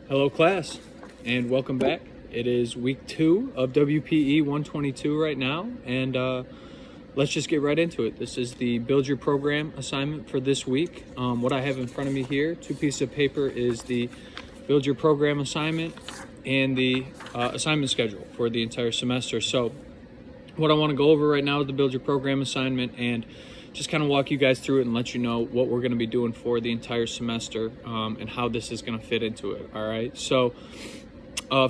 Hello class, and welcome back. It is week 2 of WPE 122 right now, and let's just get right into it. This is the Build Your Program assignment for this week. What I have in front of me here, 2 pieces of paper, is the Build Your Program assignment and the assignment schedule for the entire semester. So what I want to go over right now is the Build Your Program assignment and just kind of walk you guys through it and let you know what we're going to be doing for the entire semester and how this is going to fit into it. All right. So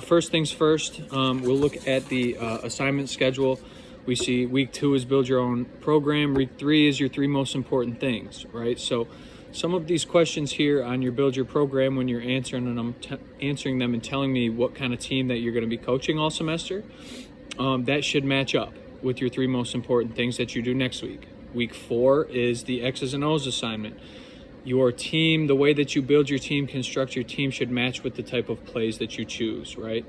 first things first, we'll look at the assignment schedule. We see week 2 is build your own program. Week 3 is your 3 most important things, right? So some of these questions here on your build your program, when you're answering them and telling me what kind of team that you're going to be coaching all semester, that should match up with your 3 most important things that you do next week. Week 4 is the X's and O's assignment. Your team, the way that you build your team, construct your team should match with the type of plays that you choose, right?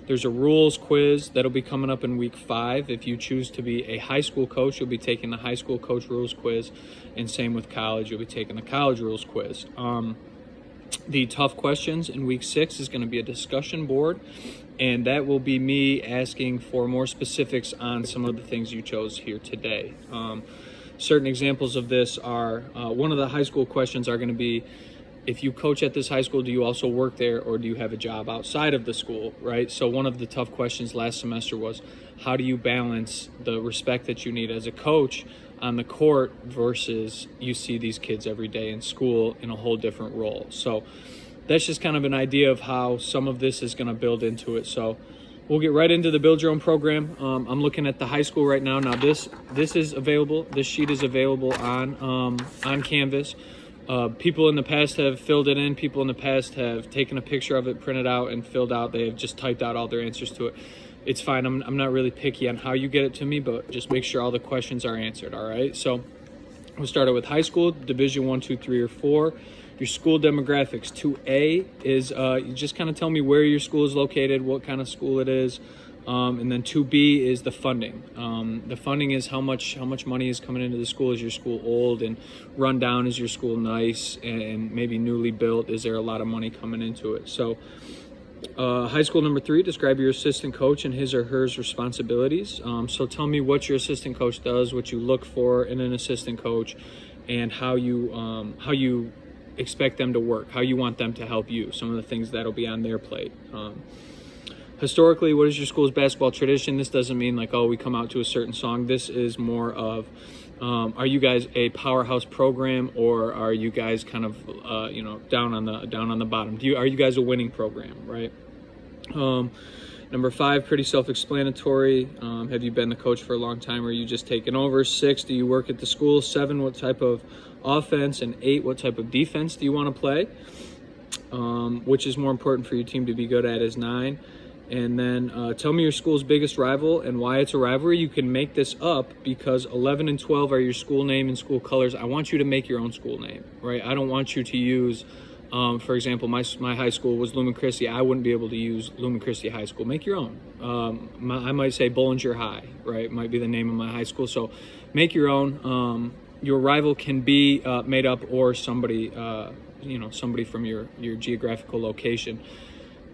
There's a rules quiz that'll be coming up in week 5. If you choose to be a high school coach, you'll be taking the high school coach rules quiz, and same with college, you'll be taking the college rules quiz. The tough questions in week 6 is going to be a discussion board, and that will be me asking for more specifics on some of the things you chose here today. Certain examples of this are, one of the high school questions are going to be, if you coach at this high school, do you also work there, or do you have a job outside of the school, right? So one of the tough questions last semester was, how do you balance the respect that you need as a coach on the court versus you see these kids every day in school in a whole different role? So that's just kind of an idea of how some of this is going to build into it. So we'll get right into the build your own program. I'm looking at the high school right now. Now this is available. This sheet is available on Canvas. People in the past have filled it in. People in the past have taken a picture of it, printed out, and filled out. They have just typed out all their answers to it. It's fine. I'm not really picky on how you get it to me, but just make sure all the questions are answered. All right. So we'll start out with high school, Division 1, 2, 3, or 4. Your school demographics. 2A is you just kind of tell me where your school is located, what kind of school it is, and then 2B is the funding. The funding is how much money is coming into the school. Is your school old and run down? Is your school nice and maybe newly built? Is there a lot of money coming into it? So high school number 3, describe your assistant coach and his or her responsibilities. So tell me what your assistant coach does, what you look for in an assistant coach, and how you expect them to work, how you want them to help you, some of the things that'll be on their plate. Historically, what is your school's basketball tradition? This doesn't mean like, oh, we come out to a certain song. This is more of, are you guys a powerhouse program, or are you guys kind of down on the bottom? Are you guys a winning program, right? Number 5, pretty self-explanatory. Have you been the coach for a long time, or are you just taking over? 6, do you work at the school? 7, what type of offense? And 8, what type of defense do you want to play? Which is more important for your team to be good at is 9. And then tell me your school's biggest rival and why it's a rivalry. You can make this up because 11 and 12 are your school name and school colors. I want you to make your own school name, right? I don't want you to use, for example, my high school was Lumen Christi. I wouldn't be able to use Lumen Christi High School. Make your own. I might say Bullinger High, right? Might be the name of my high school. So make your own. Your rival can be made up, or somebody from your geographical location.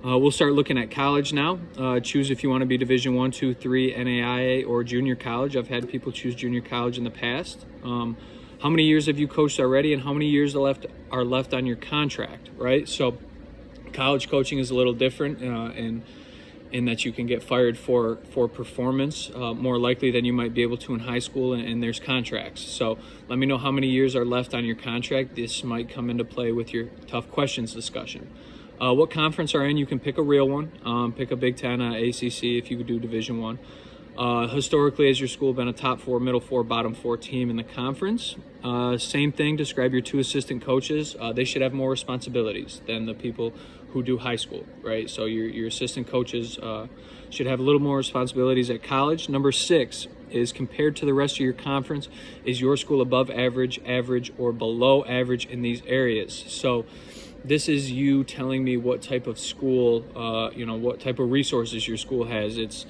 We'll start looking at college now. Choose if you want to be Division 1, 2, 3, NAIA, or junior college. I've had people choose junior college in the past. How many years have you coached already, and how many years are left on your contract, right? So college coaching is a little different in that you can get fired for performance more likely than you might be able to in high school, and there's contracts. So let me know how many years are left on your contract. This might come into play with your tough questions discussion. What conference are in? You can pick a real one. Pick a Big Ten, ACC if you could do Division 1. Historically, has your school been a top 4, middle 4, bottom 4 team in the conference? Same thing, describe your 2 assistant coaches. They should have more responsibilities than the people who do high school, right? So your assistant coaches should have a little more responsibilities at college. Number 6 is, compared to the rest of your conference, is your school above average, average, or below average in these areas? So this is you telling me what type of school, what type of resources your school has. It's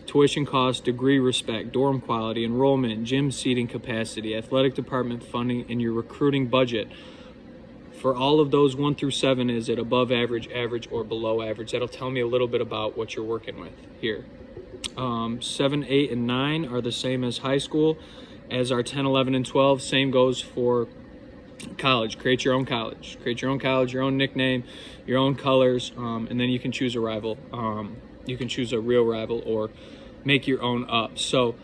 tuition costs, degree respect, dorm quality, enrollment, gym seating capacity, athletic department funding, and your recruiting budget For all of those 1 through 7, is it above average, average, or below average? That'll tell me a little bit about what you're working with here. 7, 8, and 9 are the same as high school, as are 10, 11, and 12. Same goes for college. Create your own college. Create your own college, your own nickname, your own colors, and then you can choose a rival. You can choose a real rival or make your own up. So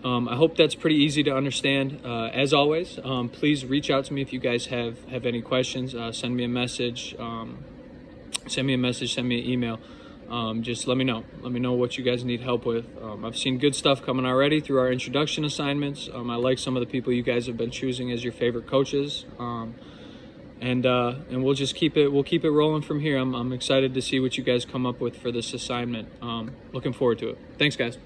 I hope that's pretty easy to understand. As always, please reach out to me if you guys have any questions. Send me a message. Send me an email. Just let me know. Let me know what you guys need help with. I've seen good stuff coming already through our introduction assignments. I like some of the people you guys have been choosing as your favorite coaches. And we'll just keep it rolling from here. I'm excited to see what you guys come up with for this assignment. Looking forward to it. Thanks, guys.